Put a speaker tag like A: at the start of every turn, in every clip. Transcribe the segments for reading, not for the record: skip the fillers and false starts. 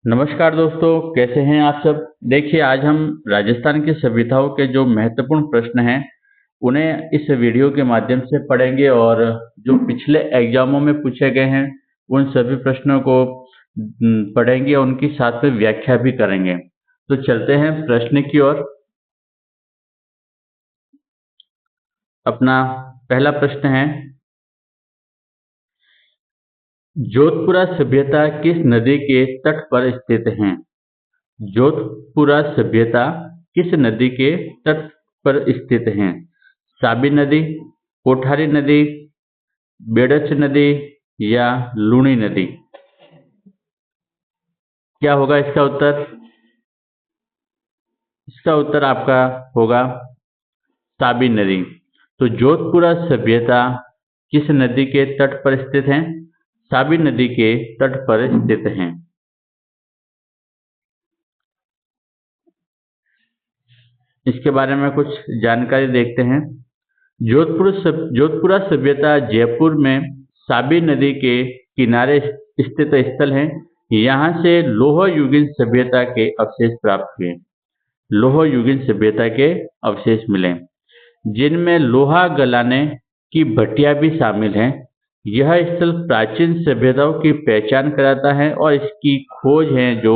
A: नमस्कार दोस्तों, कैसे हैं आप सब। देखिए, आज हम राजस्थान की सभ्यताओं के जो महत्वपूर्ण प्रश्न हैं उन्हें इस वीडियो के माध्यम से पढ़ेंगे और जो पिछले एग्जामों में पूछे गए हैं उन सभी प्रश्नों को पढ़ेंगे और उनकी साथ में व्याख्या भी करेंगे। तो चलते हैं प्रश्न की ओर। अपना पहला प्रश्न है, जोधपुरा सभ्यता किस नदी के तट पर स्थित है। जोधपुरा सभ्यता किस नदी के तट पर स्थित है। साबी नदी, कोठारी नदी, बेड़च नदी या लूणी नदी। क्या होगा इसका उत्तर? इसका उत्तर आपका होगा साबी नदी। तो जोधपुरा सभ्यता किस नदी के तट पर स्थित है? साबी नदी के तट पर स्थित है। इसके बारे में कुछ जानकारी देखते हैं। जोधपुरा सभ्यता जयपुर में साबी नदी के किनारे स्थित स्थल है। यहाँ से लोह युगीन सभ्यता के अवशेष प्राप्त हुए। लोह युगीन सभ्यता के अवशेष मिले जिनमें लोहा गलाने की भट्टियां भी शामिल हैं। यह स्थल प्राचीन सभ्यताओं की पहचान कराता है और इसकी खोज है जो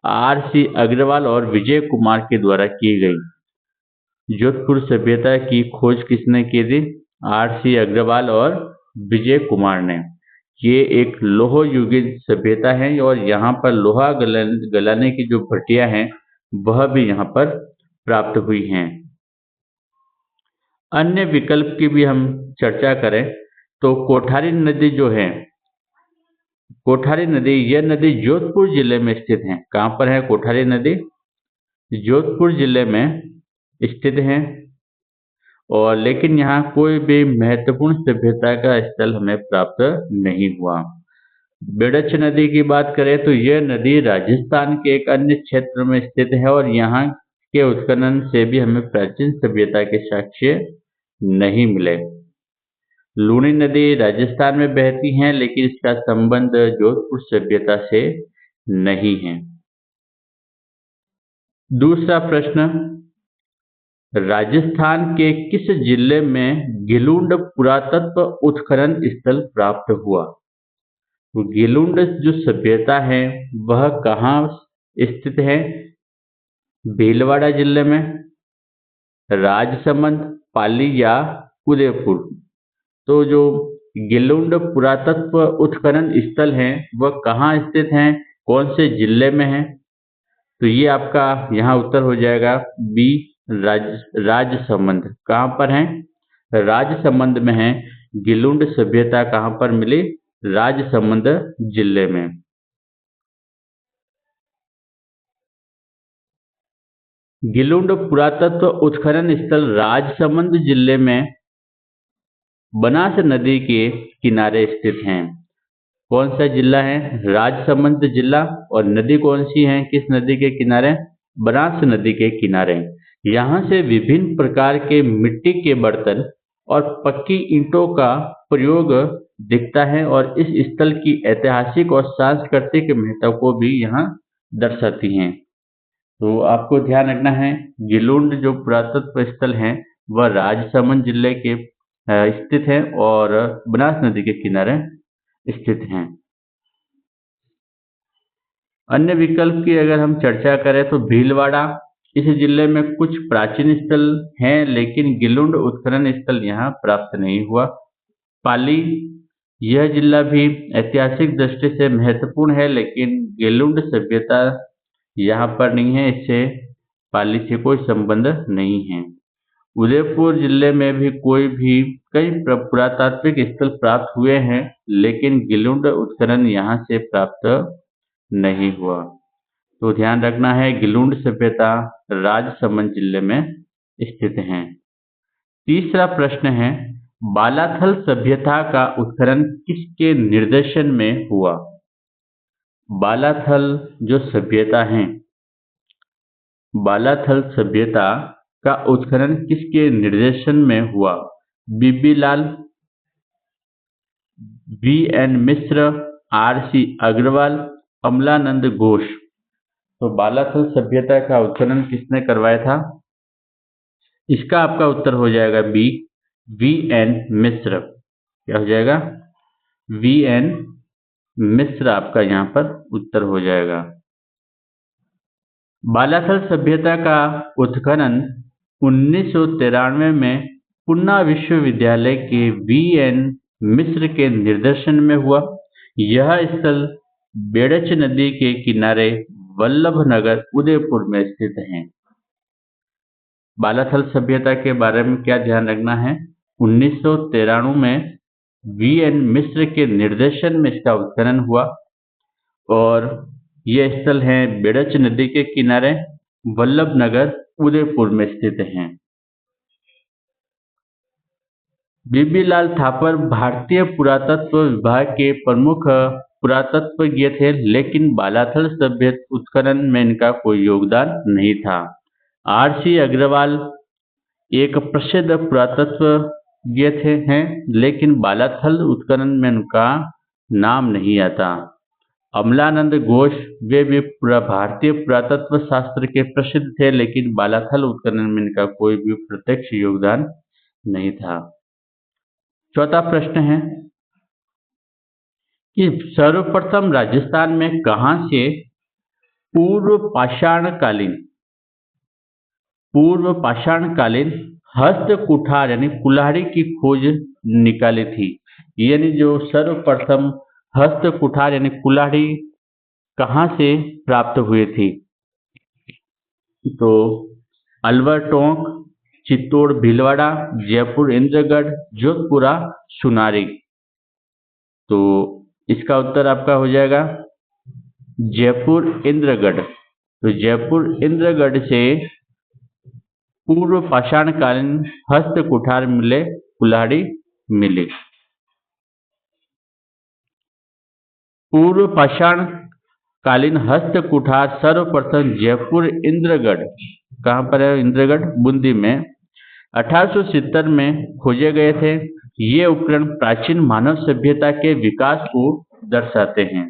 A: R.C. अग्रवाल और विजय कुमार के द्वारा की गई। जोधपुर सभ्यता की खोज किसने की थी? R.C. अग्रवाल और विजय कुमार ने। ये एक लोह युगीन सभ्यता है और यहाँ पर लोहा गलाने की जो भट्टियां हैं वह भी यहाँ पर प्राप्त हुई हैं। अन्य विकल्प की भी हम चर्चा करें तो कोठारी नदी जो है, कोठारी नदी, यह नदी जोधपुर जिले में स्थित है। कहाँ पर है कोठारी नदी? जोधपुर जिले में स्थित है। और लेकिन यहाँ कोई भी महत्वपूर्ण सभ्यता का स्थल हमें प्राप्त नहीं हुआ। बेड़च नदी की बात करें तो यह नदी राजस्थान के एक अन्य क्षेत्र में स्थित है और यहाँ के उत्खनन से भी हमें प्राचीन सभ्यता के साक्ष्य नहीं मिले। लूणी नदी राजस्थान में बहती है लेकिन इसका संबंध जोधपुर सभ्यता से नहीं है। दूसरा प्रश्न, राजस्थान के किस जिले में गिलुंड पुरातत्व उत्खनन स्थल प्राप्त हुआ? गिलुंड जो सभ्यता है वह कहाँ स्थित है? भीलवाड़ा जिले में, राजसमंद, पाली या उदयपुर। तो जो गिलुंड पुरातत्व उत्खनन स्थल है वह कहाँ स्थित है, कौन से जिले में है? तो ये आपका यहाँ उत्तर हो जाएगा बी, राजसमंद। कहाँ पर है? राजसमंद में है। गिलुंड सभ्यता कहाँ पर मिली? राजसमंद जिले में। गिलुंड पुरातत्व उत्खनन स्थल राजसमंद जिले में बनास नदी के किनारे स्थित हैं। कौन सा जिला है? राजसमंद जिला। और नदी कौन सी है, किस नदी के किनारे? बनास नदी के किनारे। यहाँ से विभिन्न प्रकार के मिट्टी के बर्तन और पक्की ईंटों का प्रयोग दिखता है और इस स्थल की ऐतिहासिक और सांस्कृतिक महत्व को भी यहाँ दर्शाती हैं। तो आपको ध्यान रखना है, गिलुंड जो पुरातत्व स्थल है वह राजसमंद जिले के स्थित है और बनास नदी के किनारे स्थित हैं। अन्य विकल्प की अगर हम चर्चा करें तो भीलवाड़ा, इस जिले में कुछ प्राचीन स्थल हैं लेकिन गिलुंड उत्खनन स्थल यहाँ प्राप्त नहीं हुआ। पाली, यह जिला भी ऐतिहासिक दृष्टि से महत्वपूर्ण है लेकिन गिलुंड सभ्यता यहाँ पर नहीं है, इससे पाली से कोई संबंध नहीं है। उदयपुर जिले में भी कई पुरातात्विक स्थल प्राप्त हुए हैं लेकिन गिलुंड उत्खनन यहाँ से प्राप्त नहीं हुआ। तो ध्यान रखना है, गिलुंड सभ्यता राजसमंद जिले में स्थित है। तीसरा प्रश्न है, बालाथल सभ्यता का उत्खनन किसके निर्देशन में हुआ? बालाथल जो सभ्यता है, बालाथल सभ्यता का उत्खनन किसके निर्देशन में हुआ? बीबी लाल, V.N. मिश्र, R.C. अग्रवाल, अमलानंद घोष। तो बालाथल सभ्यता का उत्खनन किसने करवाया था? इसका आपका उत्तर हो जाएगा बी, वी.एन. मिश्र। क्या हो जाएगा? वी.एन. मिश्र आपका यहाँ पर उत्तर हो जाएगा। बालाथल सभ्यता का उत्खनन 1993 में पुणे विश्वविद्यालय के वी.एन. मिश्र के निर्देशन में हुआ। यह स्थल बेड़च नदी के किनारे वल्लभनगर उदयपुर में स्थित है। बालाथल सभ्यता के बारे में क्या ध्यान रखना है? 1993 में वी.एन. मिश्र के निर्देशन में इसका उत्खनन हुआ और ये स्थल है बेड़च नदी के किनारे वल्लभनगर उदयपुर में स्थित हैं। बीबी लाल थापर भारतीय पुरातत्व विभाग के प्रमुख पुरातत्वज्ञ थे, लेकिन बालाथल सभ्यता उत्खनन में इनका कोई योगदान नहीं था। R.C. अग्रवाल एक प्रसिद्ध पुरातत्वज्ञ हैं, लेकिन बालाथल उत्खनन में उनका नाम नहीं आता। अमलानंद घोष वे भी भारतीय पुरातत्व शास्त्र के प्रसिद्ध थे, लेकिन बालाथल उत्खनन में इनका कोई भी प्रत्यक्ष योगदान नहीं था। चौथा प्रश्न है कि सर्वप्रथम राजस्थान में कहां से पूर्व पाषाणकालीन हस्त कुठार यानी कुल्हाड़ी की खोज निकाली थी? यानी जो सर्वप्रथम हस्त कुठार यानी कुल्हाड़ी कहां से प्राप्त हुई थी? तो अलवर टोंक, चित्तौड़ भीलवाड़ा, जयपुर इंद्रगढ़, जोधपुरा सुनारी। तो इसका उत्तर आपका हो जाएगा जयपुर इंद्रगढ़। तो जयपुर इंद्रगढ़ से पूर्व पाषाणकालीन हस्त कुठार मिले, कुल्हाड़ी मिली। पूर्व पाषाणकालीन हस्त कुठार सर्वप्रथम जयपुर इंद्रगढ़, कहाँ पर है? इंद्रगढ़ बूंदी में 1870 में खोजे गए थे। ये उपकरण प्राचीन मानव सभ्यता के विकास को दर्शाते हैं।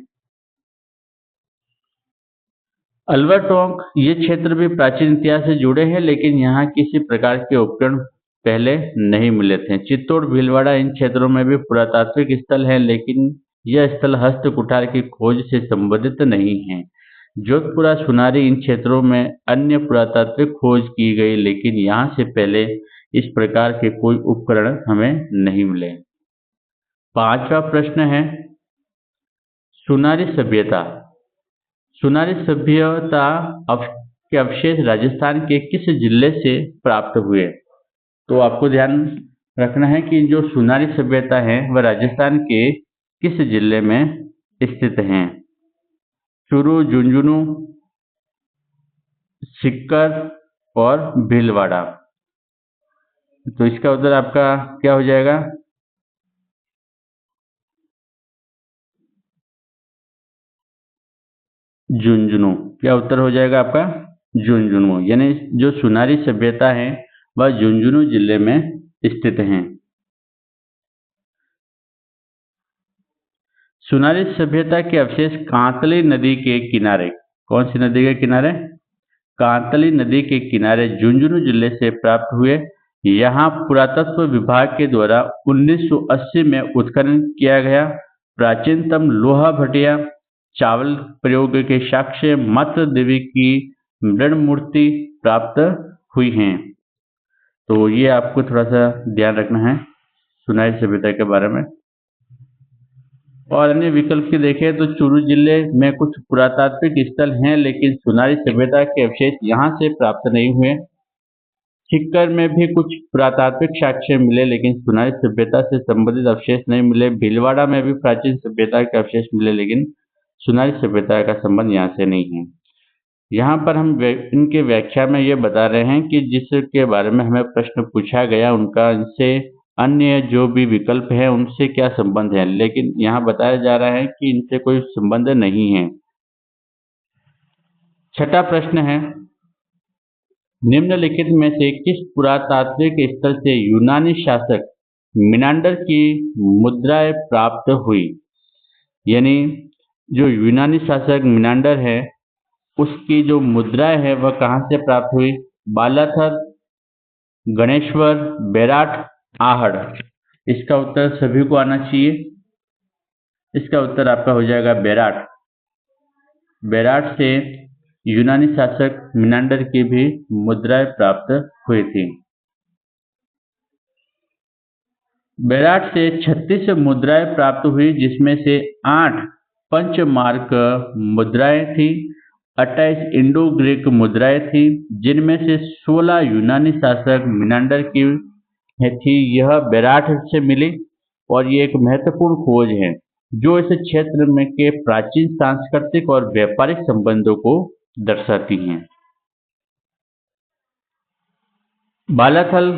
A: अलवर टोंक ये क्षेत्र भी प्राचीन इतिहास से जुड़े हैं, लेकिन यहाँ किसी प्रकार के उपकरण पहले नहीं मिले थे। चित्तौड़ भीलवाड़ा इन क्षेत्रों में भी पुरातात्विक स्थल हैं, लेकिन यह स्थल हस्त कुठार की खोज से संबंधित नहीं है। जोधपुरा सुनारी इन क्षेत्रों में अन्य पुरातात्विक खोज की गई, लेकिन यहाँ से पहले इस प्रकार के कोई उपकरण हमें नहीं मिले। पांचवा प्रश्न है सुनारी सभ्यता। सुनारी सभ्यता के अवशेष राजस्थान के किस जिले से प्राप्त हुए? तो आपको ध्यान रखना है कि जो सुनारी सभ्यता है वह राजस्थान के किस जिले में स्थित हैं? चूरू, झुंझुनू, सीकर और भीलवाड़ा। तो इसका उत्तर आपका क्या हो जाएगा? झुंझुनू। क्या उत्तर हो जाएगा आपका? झुंझुनू। यानी जो सुनारी सभ्यता है वह झुंझुनू जिले में स्थित है। सुनारी सभ्यता के अवशेष कांतली नदी के किनारे, कौन सी नदी के किनारे? कांतली नदी के किनारे झुंझुनू जिले से प्राप्त हुए। यहाँ पुरातत्व विभाग के द्वारा 1980 में उत्खनन किया गया। प्राचीनतम लोहा भटिया चावल प्रयोग के साक्ष्य मात्र देवी की मृण मूर्ति प्राप्त हुई हैं। तो ये आपको थोड़ा सा ध्यान रखना है सुनारी सभ्यता के बारे में। और अन्य विकल्प की देखें तो चूरू जिले में कुछ पुरातात्विक स्थल हैं, लेकिन सुनारी सभ्यता के अवशेष यहाँ से प्राप्त नहीं हुए। सीकर में भी कुछ पुरातात्विक साक्ष्य मिले, लेकिन सुनारी सभ्यता से संबंधित अवशेष नहीं मिले। भीलवाड़ा में भी प्राचीन सभ्यता के अवशेष मिले, लेकिन सुनारी सभ्यता का संबंध यहाँ से नहीं है। यहाँ पर हम इनके व्याख्या में ये बता रहे हैं कि जिसके बारे में हमें प्रश्न पूछा गया उनका इनसे अन्य जो भी विकल्प है उनसे क्या संबंध है, लेकिन यहाँ बताया जा रहा है कि इनसे कोई संबंध नहीं है। छठा प्रश्न है निम्नलिखित में से किस पुरातात्विक स्थल से यूनानी शासक मिनांडर की मुद्राएं प्राप्त हुई? यानी जो यूनानी शासक मिनांडर है उसकी जो मुद्राएं है वह कहाँ से प्राप्त हुई? बालाथल, गणेश्वर, बेराट, आहड़। इसका उत्तर सभी को आना चाहिए। इसका उत्तर आपका हो जाएगा बेराट। बेराट से यूनानी शासक मिनांडर की भी मुद्राएं प्राप्त हुई थी। बेराट से 36 मुद्राएं प्राप्त हुई, जिसमें से 8 पंचमार्क मुद्राएं थी, 28 इंडो ग्रीक मुद्राएं थी, जिनमें से 16 यूनानी शासक मिनांडर की थी। यह बेराट से मिली और ये एक महत्वपूर्ण खोज है जो इस क्षेत्र में के प्राचीन सांस्कृतिक और व्यापारिक संबंधों को दर्शाती हैं। बालाथल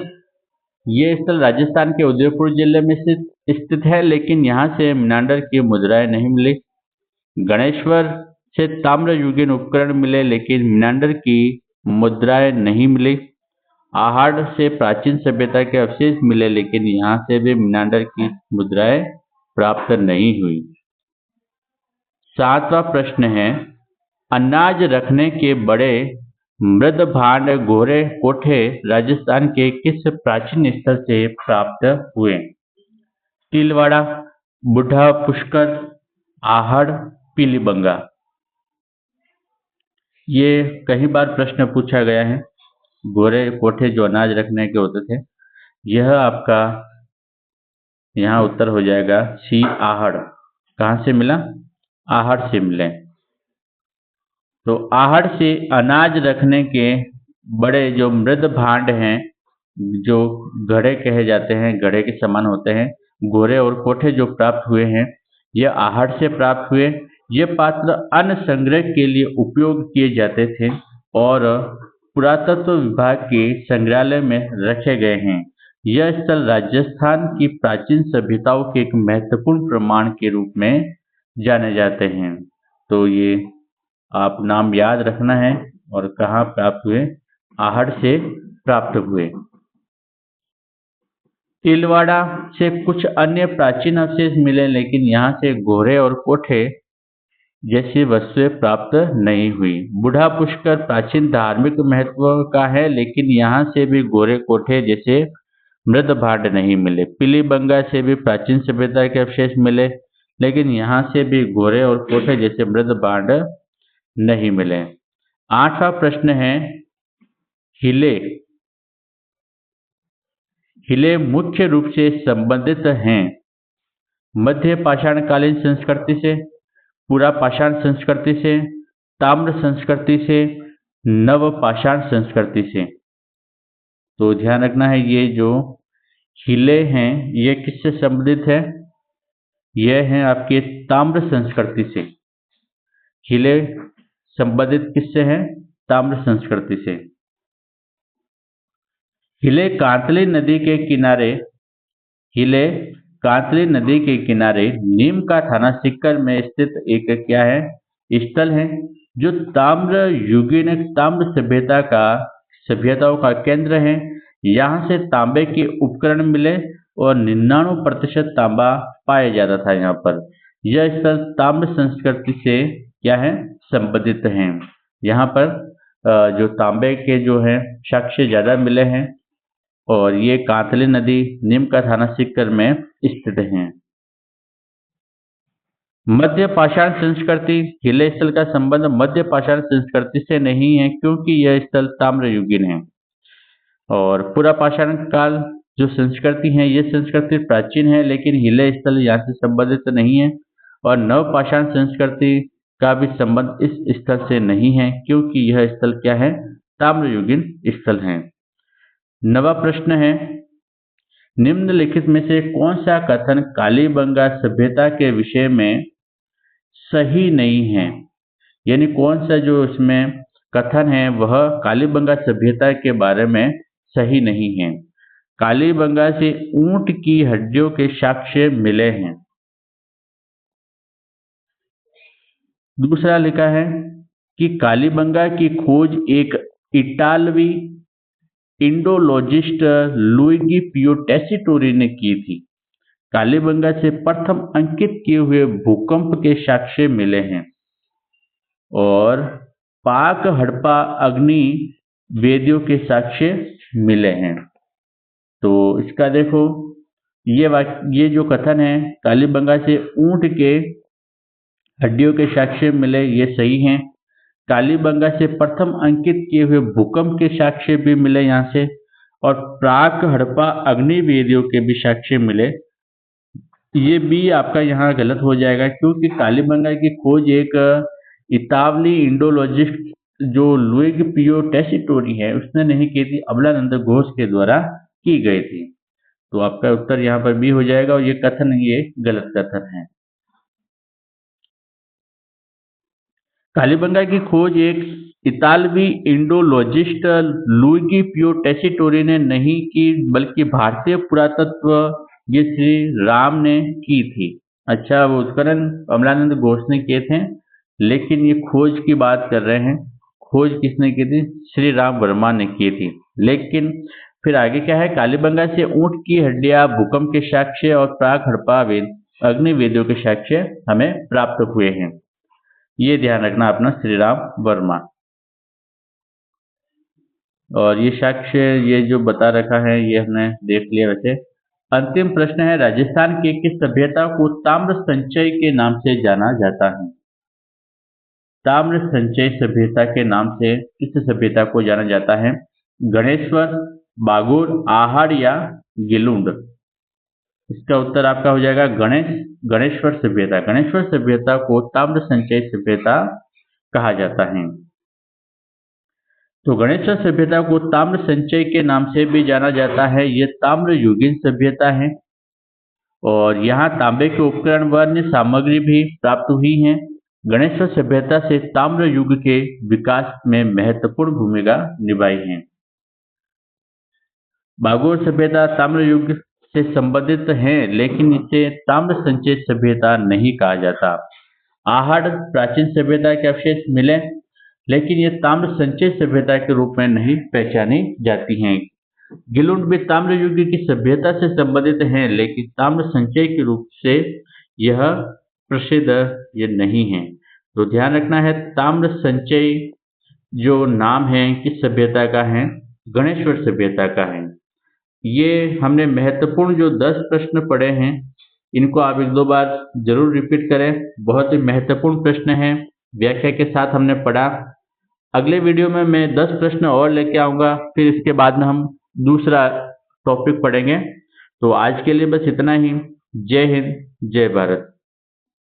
A: ये स्थल राजस्थान के उदयपुर जिले में स्थित है, लेकिन यहाँ से मिनांडर की मुद्राएं नहीं मिली। गणेश्वर से ताम्रयुगीन उपकरण मिले, लेकिन मिनांडर की मुद्राएं नहीं मिली। आहड़ से प्राचीन सभ्यता के अवशेष मिले, लेकिन यहाँ से भी मिनांडर की मुद्राएं प्राप्त नहीं हुई। 7वां प्रश्न है, अनाज रखने के बड़े मृद भांड गोरे कोठे राजस्थान के किस प्राचीन स्थल से प्राप्त हुए? तिलवाड़ा, बुढ़ा पुष्कर, आहड़, पीलीबंगा। ये कई बार प्रश्न पूछा गया है। गोरे कोठे जो अनाज रखने के होते थे, यह आपका यहाँ उत्तर हो जाएगा सी, आहड़। कहाँ से मिला? आहड़ से मिले। तो आहड़ से अनाज रखने के बड़े जो मृद भांड हैं, जो घड़े कहे जाते हैं, घड़े के समान होते हैं, गोरे और कोठे जो प्राप्त हुए हैं, यह आहड़ से प्राप्त हुए। ये पात्र अन्न संग्रह के लिए उपयोग किए जाते थे और पुरातत्व विभाग के संग्रहालय में रखे गए हैं। यह स्थल राजस्थान की प्राचीन सभ्यताओं के एक महत्वपूर्ण प्रमाण के रूप में जाने जाते हैं। तो ये आप नाम याद रखना है और कहाँ प्राप्त हुए? आहड़ से प्राप्त हुए। तिलवाड़ा से कुछ अन्य प्राचीन अवशेष मिले, लेकिन यहाँ से घोड़े और कोठे जैसी वस्तुएं प्राप्त नहीं हुई। बुढ़ा पुष्कर प्राचीन धार्मिक महत्व का है, लेकिन यहाँ से भी गोरे कोठे जैसे मृद भांड नहीं मिले। पीलीबंगा से भी प्राचीन सभ्यता के अवशेष मिले, लेकिन यहाँ से भी गोरे और कोठे जैसे मृद भांड नहीं मिले। 8वां प्रश्न है, हिले। हिले मुख्य रूप से संबंधित हैं मध्य पाषाणकालीन संस्कृति से, पूरा पाषाण संस्कृति से, ताम्र संस्कृति से, नव पाषाण संस्कृति से। तो ध्यान रखना है, ये जो हिले हैं ये किससे संबंधित है? ये हैं आपके ताम्र संस्कृति से। हिले संबंधित किससे हैं? ताम्र संस्कृति से। हिले कांतली नदी के किनारे नीम का थाना सीकर में स्थित एक क्या है? स्थल है जो ताम्र युगीन ताम्र सभ्यताओं का केंद्र है। यहाँ से तांबे के उपकरण मिले और 99% तांबा पाया जाता था यहाँ पर। यह स्थल ताम्र संस्कृति से क्या है? संबंधित हैं। यहाँ पर जो तांबे के जो है साक्ष्य ज्यादा मिले हैं और ये कांतली नदी नीम का थाना सीकर में स्थित है। मध्य पाषाण संस्कृति, हिले स्थल का संबंध मध्य पाषाण संस्कृति से नहीं है क्योंकि यह स्थल ताम्र युगीन है। और पूरा पाषाण काल जो संस्कृति है, यह संस्कृति प्राचीन है, लेकिन हिले स्थल यहाँ से संबंधित नहीं है। और नव पाषाण संस्कृति का भी संबंध इस स्थल से नहीं है क्योंकि यह स्थल क्या है? ताम्र युगीन स्थल है। 9वां प्रश्न है, निम्नलिखित में से कौन सा कथन कालीबंगा सभ्यता के विषय में सही नहीं है? यानी कौन सा जो इसमें कथन है वह कालीबंगा सभ्यता के बारे में सही नहीं है? कालीबंगा से ऊंट की हड्डियों के साक्ष्य मिले हैं। दूसरा लिखा है कि कालीबंगा की खोज एक इटालवी इंडोलॉजिस्ट लुइगी पियो टेसिटोरी ने की थी। कालीबंगा से प्रथम अंकित किए हुए भूकंप के साक्ष्य मिले हैं। और पाक हड़प्पा अग्नि वेदियों के साक्ष्य मिले हैं। तो इसका देखो, ये जो कथन है कालीबंगा से ऊंट के हड्डियों के साक्ष्य मिले, ये सही हैं। कालीबंगा से प्रथम अंकित किए हुए भूकंप के साक्ष्य भी मिले यहाँ से, और प्राक हड़प्पा अग्नि वेदियों के भी साक्ष्य मिले। ये भी आपका यहाँ गलत हो जाएगा, क्योंकि कालीबंगा की खोज एक इतावली इंडोलॉजिस्ट जो लुइग पियो टेसिटोरी है उसने नहीं की थी, अबलानंद घोष के द्वारा की गई थी। तो आपका उत्तर यहाँ पर भी हो जाएगा, और ये कथन ये गलत कथन है। कालीबंगा की खोज एक इतालवी इंडोलॉजिस्ट लुइगी पियो टेसिटोरी ने नहीं की, बल्कि भारतीय पुरातत्व ये श्री राम ने की थी। अच्छा, वो उत्खनन अमलानंद घोष ने किए थे, लेकिन ये खोज की बात कर रहे हैं। खोज किसने की थी? श्री राम वर्मा ने की थी। लेकिन फिर आगे क्या है? कालीबंगा से ऊंट की हड्डियां, भूकंप के साक्ष्य और प्राक हड़प्पा अग्नि वेदियों के साक्ष्य हमें प्राप्त हुए हैं। ये ध्यान रखना अपना, श्री राम वर्मा। और ये साक्ष्य ये जो बता रखा है ये हमने देख लिया। वैसे अंतिम प्रश्न है, राजस्थान की किस सभ्यता को ताम्र संचय के नाम से जाना जाता है? ताम्र संचय सभ्यता के नाम से किस सभ्यता को जाना जाता है? गणेश्वर, बागुर, आहड़ या गिलुंड? इसका उत्तर आपका हो जाएगा गणेश्वर सभ्यता। गणेश्वर सभ्यता को ताम्र संचय सभ्यता कहा जाता है। तो गणेश्वर सभ्यता को ताम्र संचय के नाम से भी जाना जाता है। ये ताम्र युगीन सभ्यता है, और यहाँ तांबे के उपकरण व अन्य सामग्री भी प्राप्त हुई हैं। गणेश्वर सभ्यता से ताम्र युग के विकास में महत्वपूर्ण भूमिका निभाई है। बागोर सभ्यता ताम्र युग से संबंधित है, लेकिन इसे ताम्र संचय सभ्यता नहीं कहा जाता। आहड़ प्राचीन सभ्यता के अवशेष मिले, लेकिन ये ताम्र संचय सभ्यता के रूप में नहीं पहचानी जाती हैं। गिलुंड भी ताम्र युग की सभ्यता से संबंधित हैं, लेकिन ताम्र संचय के रूप से यह प्रसिद्ध ये नहीं है। तो ध्यान रखना है, ताम्र संचय जो नाम है किस सभ्यता का है? गणेश्वर सभ्यता का है। ये हमने महत्वपूर्ण जो 10 प्रश्न पढ़े हैं, इनको आप 1-2 बार जरूर रिपीट करें। बहुत ही महत्वपूर्ण प्रश्न है, व्याख्या के साथ हमने पढ़ा। अगले वीडियो में मैं 10 प्रश्न और लेके आऊँगा, फिर इसके बाद में हम दूसरा टॉपिक पढ़ेंगे। तो आज के लिए बस इतना ही। जय हिंद, जय भारत।